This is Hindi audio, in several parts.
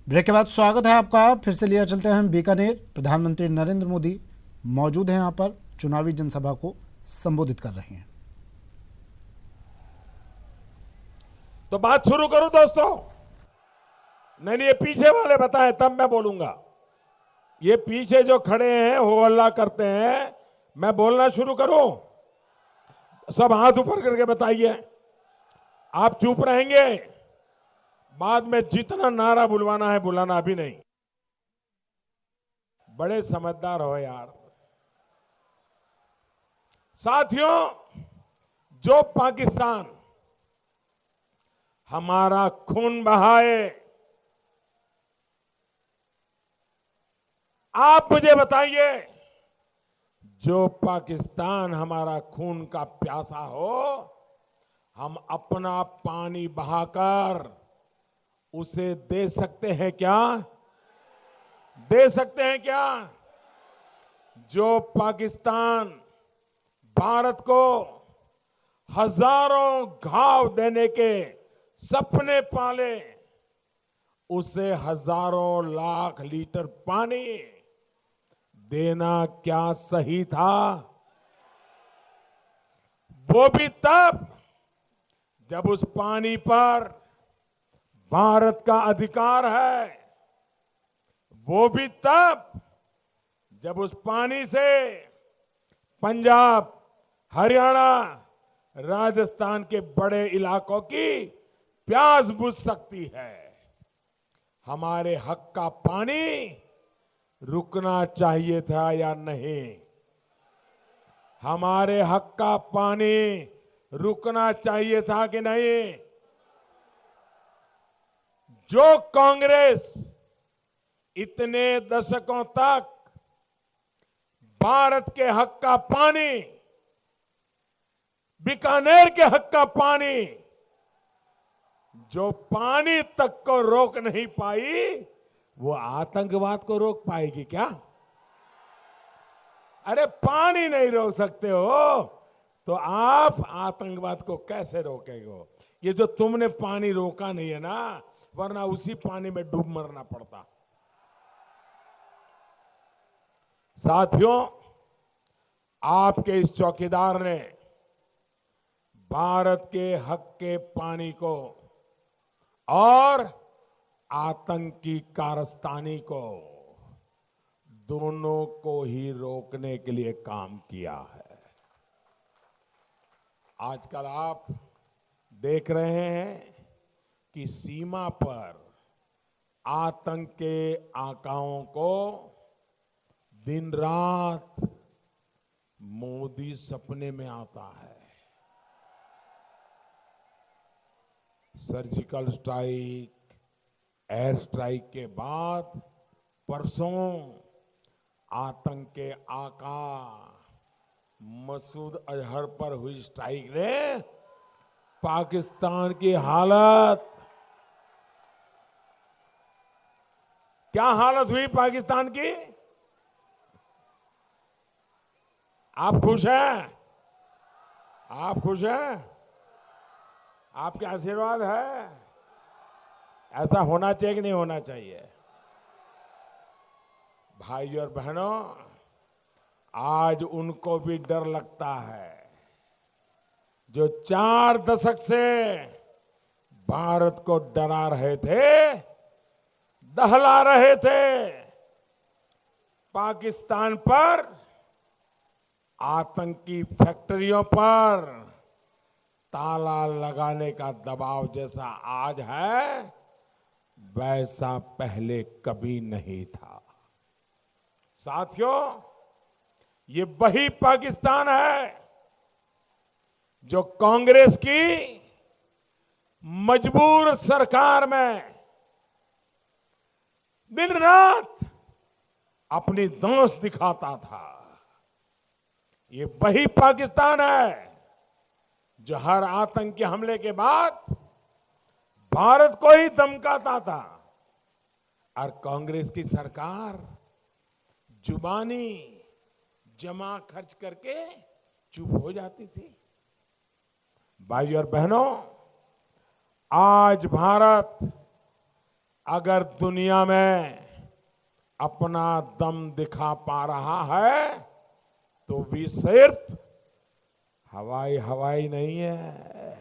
ब्रेक के बाद स्वागत है आपका। फिर से लिया चलते हैं हम बीकानेर। प्रधानमंत्री नरेंद्र मोदी मौजूद हैं यहाँ पर, चुनावी जनसभा को संबोधित कर रहे हैं। तो बात शुरू करूं दोस्तों? नहीं, ये पीछे वाले बताएं तब मैं बोलूंगा। ये पीछे जो खड़े हैं हो हल्ला करते हैं, मैं बोलना शुरू करूं? सब हाथ ऊपर करके बताइए। आप चुप रहेंगे? बाद में जितना नारा बुलवाना है बुलाना, अभी नहीं। बड़े समझदार हो यार। साथियों, जो पाकिस्तान हमारा खून बहाए, आप मुझे बताइए, जो पाकिस्तान हमारा खून का प्यासा हो, हम अपना पानी बहाकर उसे दे सकते हैं क्या? दे सकते हैं क्या? जो पाकिस्तान भारत को हजारों घाव देने के सपने पाले, उसे हजारों लाख लीटर पानी देना क्या सही था? वो भी तब जब उस पानी पर भारत का अधिकार है। वो भी तब जब उस पानी से पंजाब, हरियाणा, राजस्थान के बड़े इलाकों की प्यास बुझ सकती है। हमारे हक का पानी रुकना चाहिए था या नहीं? हमारे हक का पानी रुकना चाहिए था कि नहीं? जो कांग्रेस इतने दशकों तक भारत के हक का पानी, बीकानेर के हक का पानी, जो पानी तक को रोक नहीं पाई, वो आतंकवाद को रोक पाएगी क्या? अरे पानी नहीं रोक सकते हो तो आप आतंकवाद को कैसे रोकेंगे? ये जो तुमने पानी रोका नहीं है ना, वरना उसी पानी में डूब मरना पड़ता। साथियों, आपके इस चौकीदार ने भारत के हक के पानी को और आतंकी कारस्तानी को, दोनों को ही रोकने के लिए काम किया है। आजकल आप देख रहे हैं कि सीमा पर आतंक के आकाओं को दिन रात मोदी सपने में आता है। सर्जिकल स्ट्राइक, एयर स्ट्राइक के बाद परसों आतंक के आका मसूद अजहर पर हुई स्ट्राइक ने पाकिस्तान की हालत, क्या हालत हुई पाकिस्तान की? आप खुश हैं? आप खुश हैं? आपके आशीर्वाद है? ऐसा होना चाहिए कि नहीं होना चाहिए? भाई और बहनों, आज उनको भी डर लगता है जो 4 दशक से भारत को डरा रहे थे, दहला रहे थे। पाकिस्तान पर आतंकी फैक्ट्रियों पर ताला लगाने का दबाव जैसा आज है, वैसा पहले कभी नहीं था। साथियों, ये वही पाकिस्तान है जो कांग्रेस की मजबूर सरकार में दिन रात अपनी दौंस दिखाता था। ये वही पाकिस्तान है जो हर आतंकी हमले के बाद भारत को ही धमकाता था, और कांग्रेस की सरकार जुबानी जमा खर्च करके चुप हो जाती थी। भाई और बहनों, आज भारत अगर दुनिया में अपना दम दिखा पा रहा है तो भी सिर्फ हवाई नहीं है।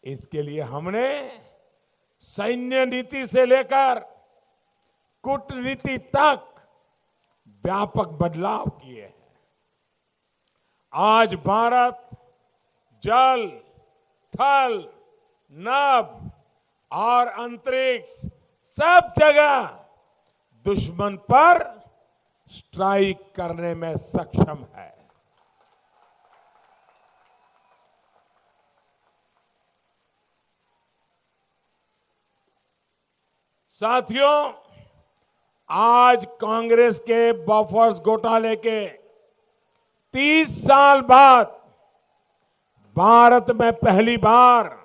इसके लिए हमने सैन्य नीति से लेकर कूटनीति तक व्यापक बदलाव किए हैं। आज भारत जल, थल, नभ और अंतरिक्ष सब जगह दुश्मन पर स्ट्राइक करने में सक्षम है। साथियों, आज कांग्रेस के बॉफर्स घोटाले के 30 साल बाद भारत में पहली बार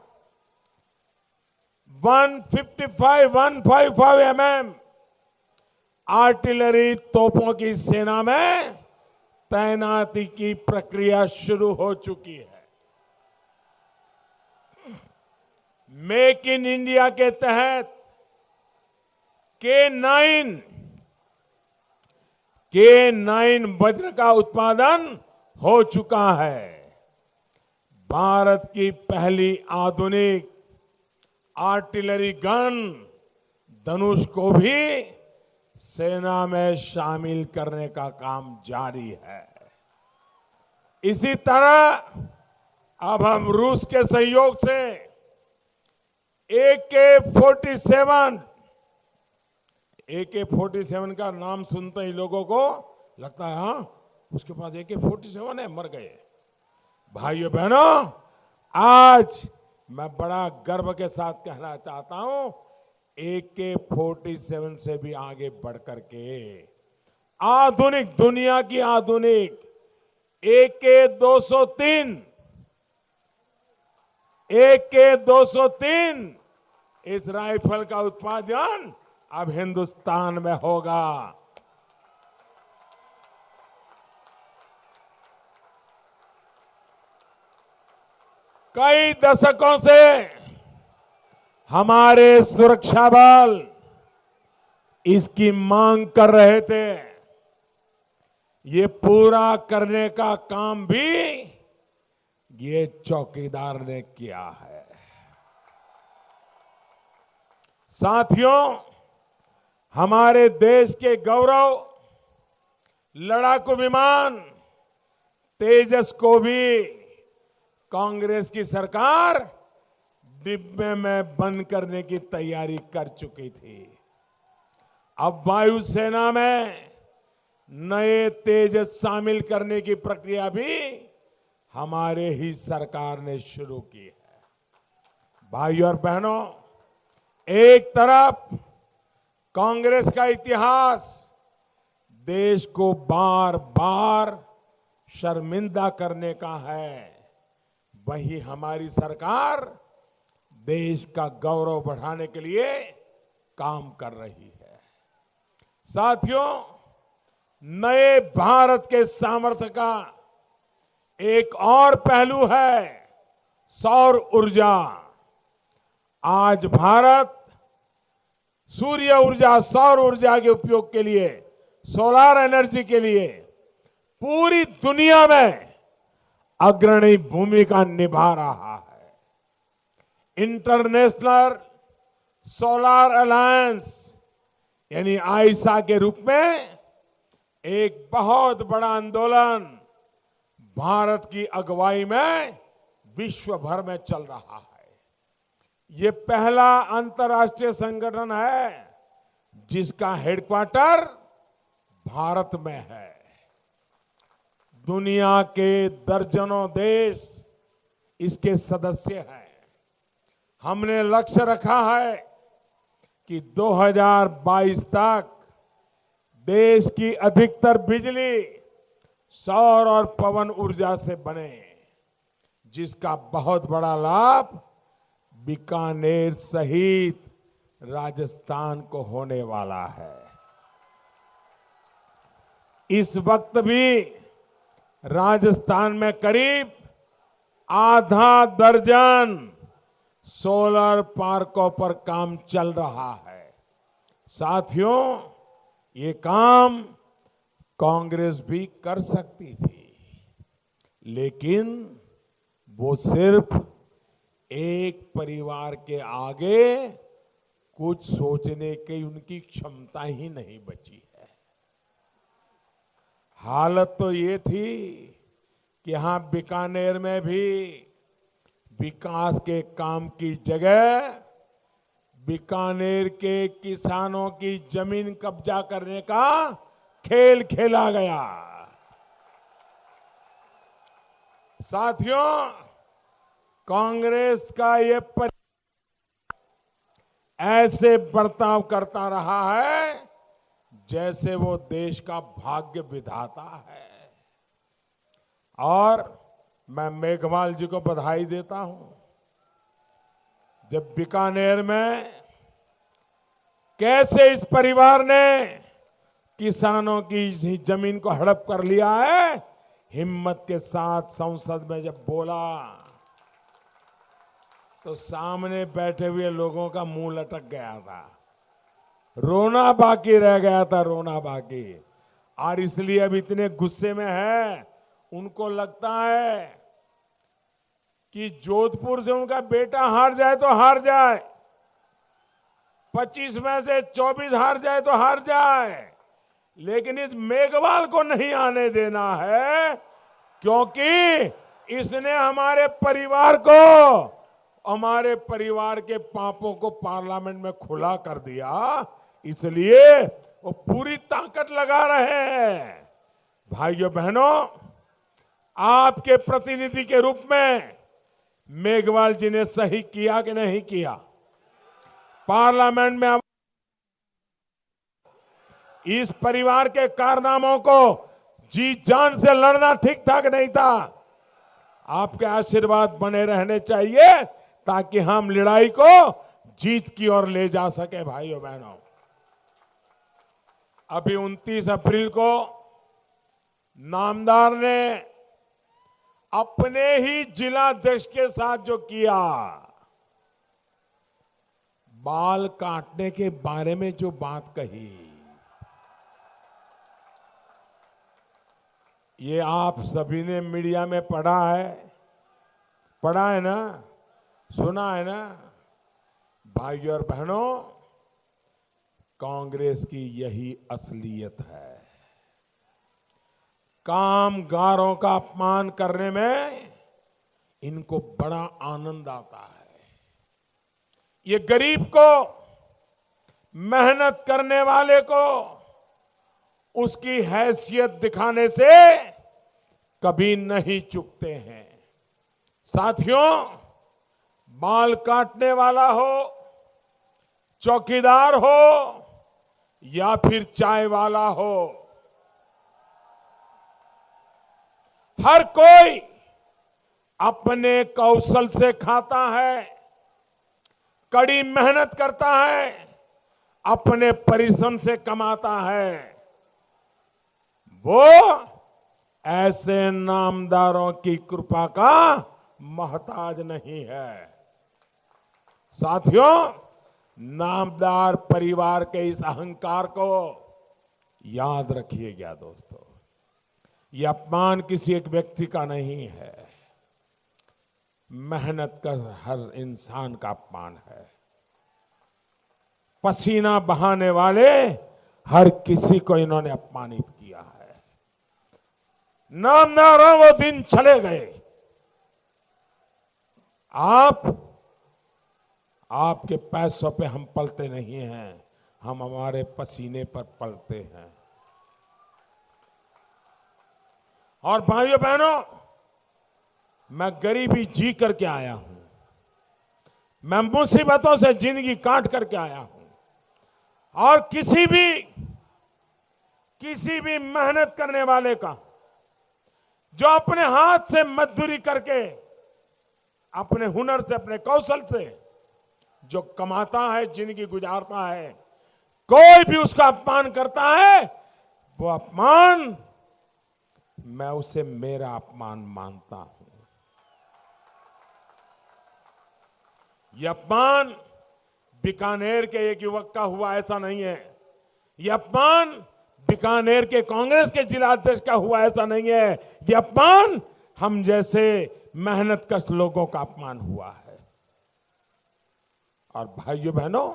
155 mm आर्टिलरी तोपों की सेना में तैनाती की प्रक्रिया शुरू हो चुकी है। मेक इन इंडिया के तहत K9 वज्र का उत्पादन हो चुका है। भारत की पहली आधुनिक आर्टिलरी गन धनुष को भी सेना में शामिल करने का काम जारी है। इसी तरह अब हम रूस के सहयोग से AK-47 का नाम सुनते ही लोगों को लगता है हाँ उसके पास AK-47 है, मर गए। भाइयों बहनों, आज मैं बड़ा गर्व के साथ कहना चाहता हूं, AK-47 से भी आगे बढ़ करके आधुनिक, दुनिया की आधुनिक AK-203 इस राइफल का उत्पादन अब हिंदुस्तान में होगा। कई दशकों से हमारे सुरक्षा बल इसकी मांग कर रहे थे। ये पूरा करने का काम भी ये चौकीदार ने किया है। साथियों, हमारे देश के गौरव लड़ाकू विमान तेजस को भी कांग्रेस की सरकार डिब्बे में बंद करने की तैयारी कर चुकी थी। अब वायुसेना में नए तेजस शामिल करने की प्रक्रिया भी हमारे ही सरकार ने शुरू की है। भाइयों और बहनों, एक तरफ कांग्रेस का इतिहास देश को बार बार शर्मिंदा करने का है, वहीं हमारी सरकार देश का गौरव बढ़ाने के लिए काम कर रही है। साथियों, नए भारत के सामर्थ्य का एक और पहलू है सौर ऊर्जा। आज भारत सूर्य ऊर्जा, सौर ऊर्जा के उपयोग के लिए, सोलर एनर्जी के लिए पूरी दुनिया में अग्रणी भूमिका निभा रहा है। इंटरनेशनल सोलर अलायंस यानी आईसा के रूप में एक बहुत बड़ा आंदोलन भारत की अगुवाई में विश्व भर में चल रहा है। ये पहला अंतर्राष्ट्रीय संगठन है जिसका हेडक्वार्टर भारत में है। दुनिया के दर्जनों देश इसके सदस्य हैं। हमने लक्ष्य रखा है कि 2022 तक देश की अधिकतर बिजली सौर और पवन ऊर्जा से बने, जिसका बहुत बड़ा लाभ बीकानेर सहित राजस्थान को होने वाला है। इस वक्त भी राजस्थान में करीब आधा दर्जन सोलर पार्कों पर काम चल रहा है। साथियों, ये काम कांग्रेस भी कर सकती थी, लेकिन वो सिर्फ एक परिवार के आगे कुछ सोचने की उनकी क्षमता ही नहीं बची है। हालत तो ये थी कि यहां बीकानेर में भी विकास के काम की जगह बीकानेर के किसानों की जमीन कब्जा करने का खेल खेला गया। साथियों, कांग्रेस का ये ऐसे बर्ताव करता रहा है जैसे वो देश का भाग्य विधाता है। और मैं मेघवाल जी को बधाई देता हूं। जब बीकानेर में कैसे इस परिवार ने किसानों की जमीन को हड़प कर लिया है, हिम्मत के साथ संसद में जब बोला तो सामने बैठे हुए लोगों का मुंह लटक गया था, रोना बाकी रह गया था, रोना बाकी। और इसलिए अब इतने गुस्से में है, उनको लगता है कि जोधपुर से उनका बेटा हार जाए तो हार जाए, 25 में से 24 हार जाए तो हार जाए, लेकिन इस मेघवाल को नहीं आने देना है, क्योंकि इसने हमारे परिवार के पापों को पार्लियामेंट में खुला कर दिया। इसलिए वो पूरी ताकत लगा रहे हैं। भाइयों बहनों, आपके प्रतिनिधि के रूप में मेघवाल जी ने सही किया कि नहीं किया? पार्लियामेंट में इस परिवार के कारनामों को जी जान से लड़ना ठीक था कि नहीं था? आपके आशीर्वाद बने रहने चाहिए ताकि हम लड़ाई को जीत की ओर ले जा सके। भाइयों बहनों, अभी 29 अप्रैल को नामदार ने अपने ही जिलाध्यक्ष के साथ जो किया, बाल काटने के बारे में जो बात कही, ये आप सभी ने मीडिया में पढ़ा है ना, सुना है ना? भाइयों और बहनों, कांग्रेस की यही असलियत है। कामगारों का अपमान करने में इनको बड़ा आनंद आता है। ये गरीब को, मेहनत करने वाले को उसकी हैसियत दिखाने से कभी नहीं चूकते हैं। साथियों, बाल काटने वाला हो, चौकीदार हो या फिर चाय वाला हो, हर कोई अपने कौशल से खाता है, कड़ी मेहनत करता है, अपने परिश्रम से कमाता है। वो ऐसे नामदारों की कृपा का मोहताज नहीं है। साथियों, नामदार परिवार के इस अहंकार को याद रखिएगा दोस्तों। यह अपमान किसी एक व्यक्ति का नहीं है, मेहनत कर हर इंसान का अपमान है। पसीना बहाने वाले हर किसी को इन्होंने अपमानित किया है। नामदारों, वो दिन चले गए। आपके पैसों पे हम पलते नहीं हैं, हम हमारे पसीने पर पलते हैं। और भाइयों बहनों, मैं गरीबी जी करके आया हूं, मैं मुसीबतों से जिंदगी काट करके आया हूं, और किसी भी मेहनत करने वाले का, जो अपने हाथ से मजदूरी करके, अपने हुनर से, अपने कौशल से जो कमाता है, जिंदगी गुजारता है, कोई भी उसका अपमान करता है, वो अपमान मैं उसे मेरा अपमान मानता हूं। ये अपमान बीकानेर के एक युवक का हुआ ऐसा नहीं है। ये अपमान बीकानेर के कांग्रेस के जिलाध्यक्ष का हुआ ऐसा नहीं है। ये अपमान हम जैसे मेहनतकश लोगों का अपमान हुआ है। और भाइयों बहनों,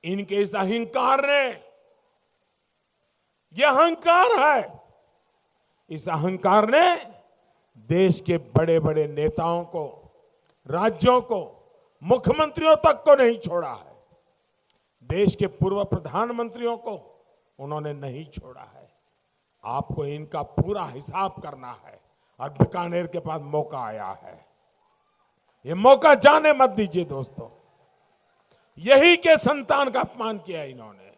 इनके इस अहंकार ने, यह अहंकार है, इस अहंकार ने देश के बड़े बड़े नेताओं को, राज्यों को, मुख्यमंत्रियों तक को नहीं छोड़ा है। देश के पूर्व प्रधानमंत्रियों को उन्होंने नहीं छोड़ा है। आपको इनका पूरा हिसाब करना है और बीकानेर के पास मौका आया है। ये मौका जाने मत दीजिए दोस्तों। यही के संतान का अपमान किया इन्होंने।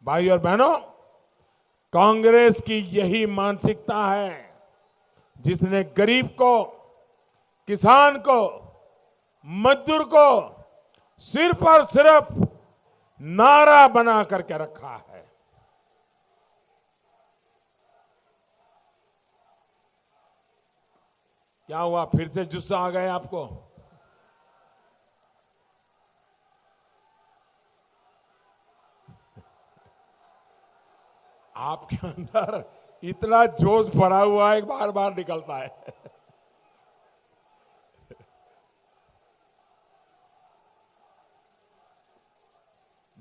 भाई और बहनों, कांग्रेस की यही मानसिकता है जिसने गरीब को, किसान को, मजदूर को सिर्फ और सिर्फ नारा बना करके रखा है। क्या हुआ, फिर से जुस्सा आ गया आपको? आपके अंदर इतना जोश भरा हुआ है, बार बार निकलता है।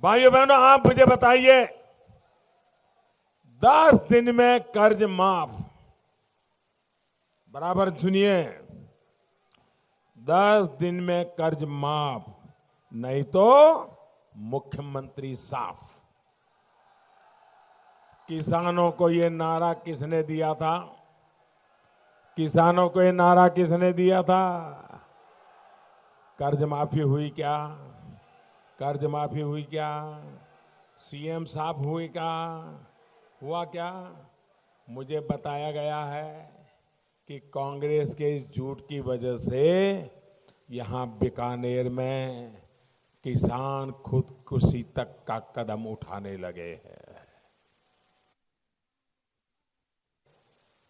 भाइयों बहनों, आप मुझे बताइए, 10 दिन में कर्ज माफ, बराबर सुनिए, 10 दिन में कर्ज माफ, नहीं तो मुख्यमंत्री साफ। किसानों को ये नारा किसने दिया था? किसानों को ये नारा किसने दिया था? कर्ज माफी हुई क्या? कर्ज माफी हुई क्या? सीएम साहब हुई क्या? हुआ क्या? मुझे बताया गया है कि कांग्रेस के इस झूठ की वजह से यहां बीकानेर में किसान खुदकुशी तक का कदम उठाने लगे हैं।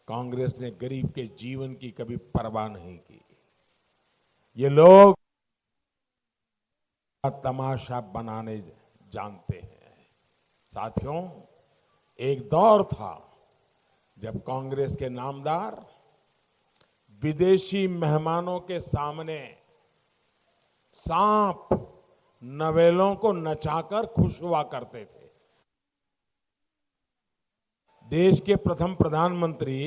कांग्रेस ने गरीब के जीवन की कभी परवाह नहीं की। ये लोग तमाशा बनाने जानते हैं। साथियों, एक दौर था जब कांग्रेस के नामदार विदेशी मेहमानों के सामने सांप नवेलों को नचाकर खुश हुआ करते थे। देश के प्रथम प्रधानमंत्री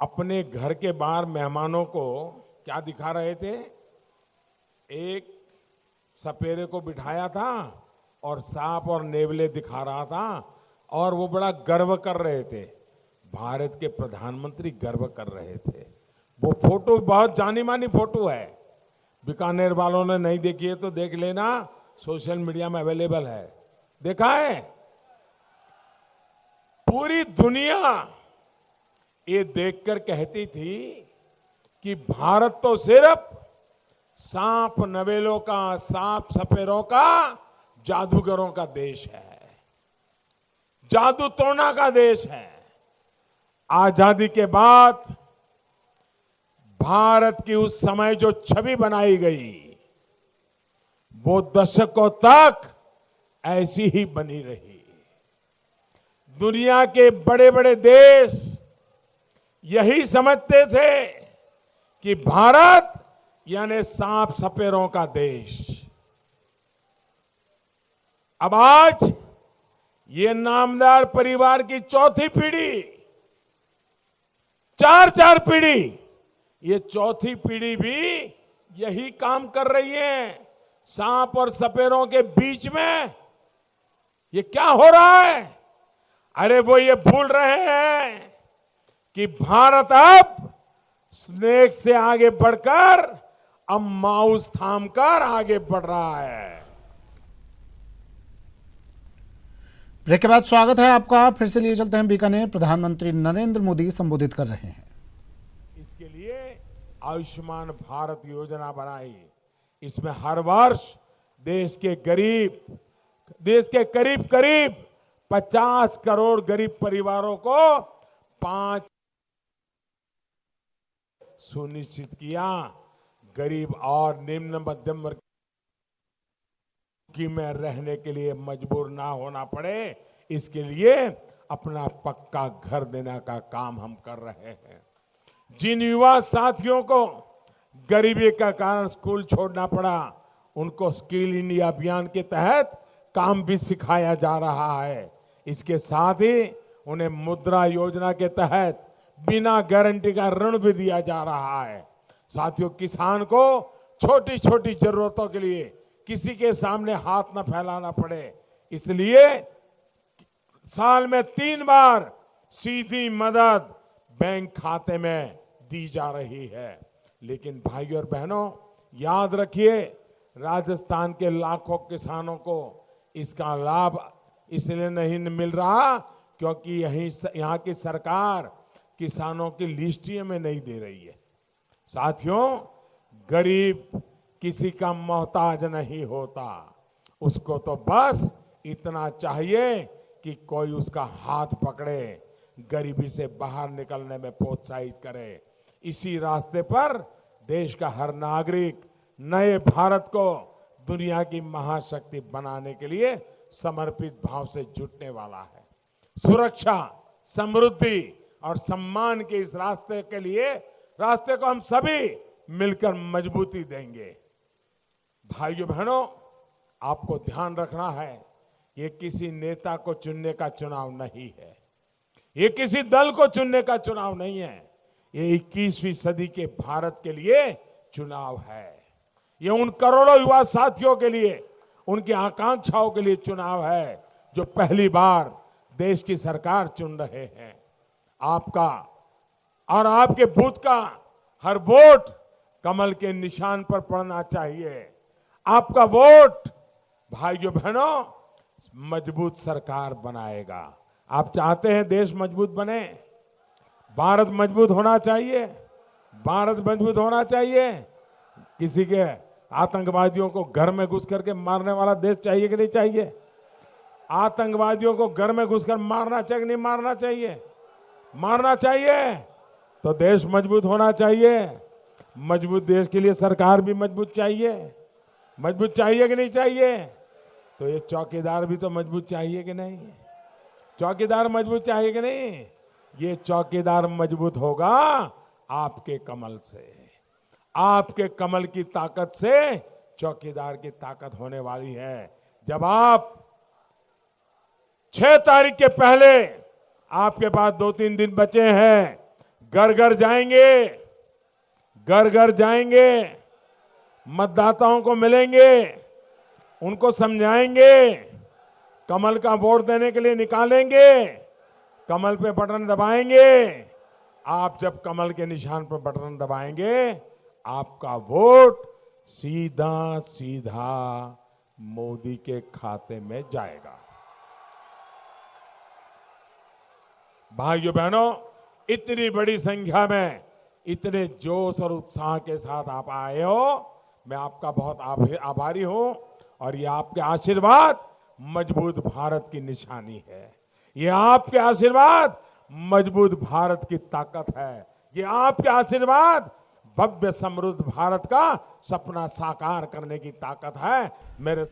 अपने घर के बाहर मेहमानों को क्या दिखा रहे थे? एक सपेरे को बिठाया था और सांप और नेवले दिखा रहा था, और वो बड़ा गर्व कर रहे थे। भारत के प्रधानमंत्री गर्व कर रहे थे। वो फोटो बहुत जानी मानी फोटो है। बीकानेर वालों ने नहीं देखी है तो देख लेना, सोशल मीडिया में अवेलेबल है। देखा है? पूरी दुनिया ये देखकर कहती थी कि भारत तो सिर्फ सांप नवेलों का, सांप सपेरों का, जादूगरों का देश है, जादू टोना का देश है। आजादी के बाद भारत की उस समय जो छवि बनाई गई, वो दशकों तक ऐसी ही बनी रही। दुनिया के बड़े बड़े देश यही समझते थे कि भारत यानी सांप सपेरों का देश। अब आज ये नामदार परिवार की चौथी पीढ़ी, 4 पीढ़ी, ये चौथी पीढ़ी भी यही काम कर रही है। सांप और सपेरों के बीच में ये क्या हो रहा है? अरे वो ये भूल रहे हैं कि भारत अब स्नेक से आगे बढ़कर अब माउस थामकर आगे बढ़ रहा है। ब्रेक के बाद स्वागत है आपका। फिर से लिए चलते हैं बीकानेर। प्रधानमंत्री नरेंद्र मोदी संबोधित कर रहे हैं। इसके लिए आयुष्मान भारत योजना बनाई। इसमें हर वर्ष देश के करीब करीब 50 करोड़ गरीब परिवारों को 5 सुनिश्चित किया। गरीब और निम्न मध्यम वर्ग की में रहने के लिए मजबूर ना होना पड़े, इसके लिए अपना पक्का घर देने का काम हम कर रहे हैं। जिन युवा साथियों को गरीबी का कारण स्कूल छोड़ना पड़ा, उनको स्किल इंडिया अभियान के तहत काम भी सिखाया जा रहा है। इसके साथ ही उन्हें मुद्रा योजना के तहत बिना गारंटी का ऋण भी दिया जा रहा है। साथियों, किसान को छोटी छोटी जरूरतों के लिए किसी के सामने हाथ न फैलाना पड़े, इसलिए साल में 3 बार सीधी मदद बैंक खाते में दी जा रही है। लेकिन भाइयों और बहनों, याद रखिए, राजस्थान के लाखों किसानों को इसका लाभ इसलिए नहीं मिल रहा क्योंकि यहाँ की सरकार किसानों की लिस्टियों में नहीं दे रही है। साथियों, गरीब किसी का मोहताज नहीं होता, उसको तो बस इतना चाहिए कि कोई उसका हाथ पकड़े, गरीबी से बाहर निकलने में प्रोत्साहित करे। इसी रास्ते पर देश का हर नागरिक नए भारत को दुनिया की महाशक्ति बनाने के लिए समर्पित भाव से जुटने वाला है। सुरक्षा, समृद्धि और सम्मान के इस रास्ते को हम सभी मिलकर मजबूती देंगे। भाइयों बहनों, आपको ध्यान रखना है, ये किसी नेता को चुनने का चुनाव नहीं है, ये किसी दल को चुनने का चुनाव नहीं है, ये 21वीं सदी के भारत के लिए चुनाव है। ये उन करोड़ों युवा साथियों के लिए, उनकी आकांक्षाओं के लिए चुनाव है जो पहली बार देश की सरकार चुन रहे हैं। आपका और आपके बूथ का हर वोट कमल के निशान पर पड़ना चाहिए। आपका वोट भाइयों बहनों मजबूत सरकार बनाएगा। आप चाहते हैं देश मजबूत बने, भारत मजबूत होना चाहिए, भारत मजबूत होना चाहिए। किसी के आतंकवादियों को घर में घुस करके मारने वाला देश चाहिए कि नहीं चाहिए? आतंकवादियों को घर में घुसकर मारना चाहिए कि नहीं मारना चाहिए? मारना चाहिए तो देश मजबूत होना चाहिए। मजबूत देश के लिए सरकार भी मजबूत चाहिए। मजबूत चाहिए कि नहीं चाहिए? तो ये चौकीदार भी तो मजबूत चाहिए कि नहीं? चौकीदार मजबूत चाहिए कि नहीं? ये चौकीदार मजबूत होगा आपके कमल से। आपके कमल की ताकत से चौकीदार की ताकत होने वाली है। जब आप 6 तारीख के पहले, आपके पास 2-3 दिन बचे हैं, घर घर जाएंगे, घर घर जाएंगे, मतदाताओं को मिलेंगे, उनको समझाएंगे, कमल का वोट देने के लिए निकालेंगे, कमल पे बटन दबाएंगे। आप जब कमल के निशान पर बटन दबाएंगे, आपका वोट सीधा सीधा मोदी के खाते में जाएगा। भाइयों बहनों, इतनी बड़ी संख्या में इतने जोश और उत्साह के साथ आप आए हो, मैं आपका बहुत आभारी हूं। और ये आपके आशीर्वाद मजबूत भारत की निशानी है। ये आपके आशीर्वाद मजबूत भारत की ताकत है। ये आपके आशीर्वाद भव्य समृद्ध भारत का सपना साकार करने की ताकत है। मेरे